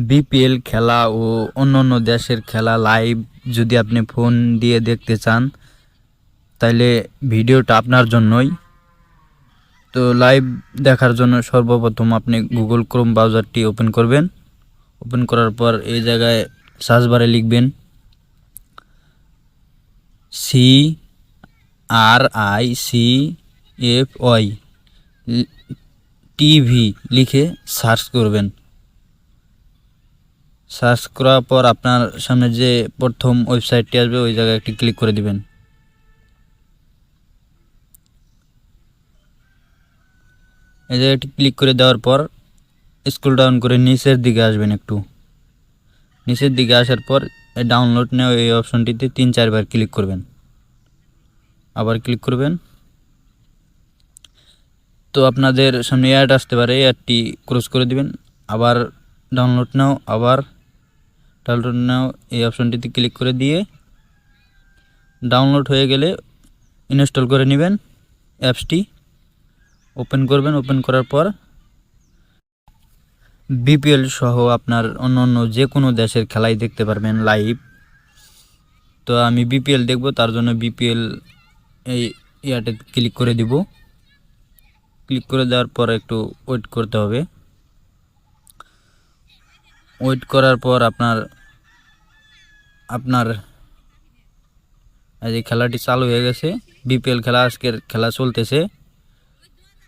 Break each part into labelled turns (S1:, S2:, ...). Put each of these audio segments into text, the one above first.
S1: BPL খেলা ও অন্যান্য দেশের খেলা লাইভ যদি আপনি ফোন দিয়ে দেখতে চান তাহলে ভিডিওটা আপনার জন্যই। তো লাইভ দেখার জন্য সর্বপ্রথম আপনি গুগল ক্রোম ব্রাউজারটি ওপেন করবেন। ওপেন করার পর এই জায়গায় সার্চ বারে লিখবেন CRICFY টিভি লিখে সার্চ করবেন। সার্চ করার পর আপনার সামনে যে প্রথম ওয়েবসাইটটি আসবে ওই জায়গায় একটি ক্লিক করে দিবেন। এই জায়গাটি ক্লিক করে দেওয়ার পর স্ক্রল ডাউন করে নিচের দিকে আসবেন। একটু নিচের দিকে আসার পর ডাউনলোড নেওয়া এই অপশনটিতে 3-4 বার ক্লিক করবেন। আবার ক্লিক করবেন। তো আপনাদের সামনে অ্যাড আসতে পারে, অ্যাডটি ক্লোজ করে দিবেন। আবার ডাউনলোড নাও এই অপশনটিতে ক্লিক করে দিয়ে ডাউনলোড হয়ে গেলে ইনস্টল করে নেবেন অ্যাপসটি। ওপেন করবেন। ওপেন করার পর বিপিএল সহ আপনার অন্য যে কোনো দেশের খেলাই দেখতে পারবেন লাইভ। তো আমি বিপিএল দেখব, তার জন্য বিপিএল এই ইয়াতে ক্লিক করে দিব। ক্লিক করে দেওয়ার পর একটু ওয়েট করতে হবে। ওয়েট করার পর আপনার এই যে খেলাটি চালু হয়ে গেছে। বিপিএল খেলা, আজকের খেলা চলতেছে,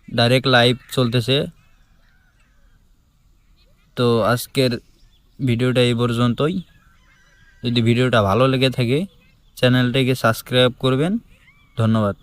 S1: ডাইরেক্ট লাইভ চলতেছে। তো আজকের ভিডিওটা এই পর্যন্তই। যদি ভিডিওটা ভালো লেগে থাকে চ্যানেলটাকে সাবস্ক্রাইব করবেন। ধন্যবাদ।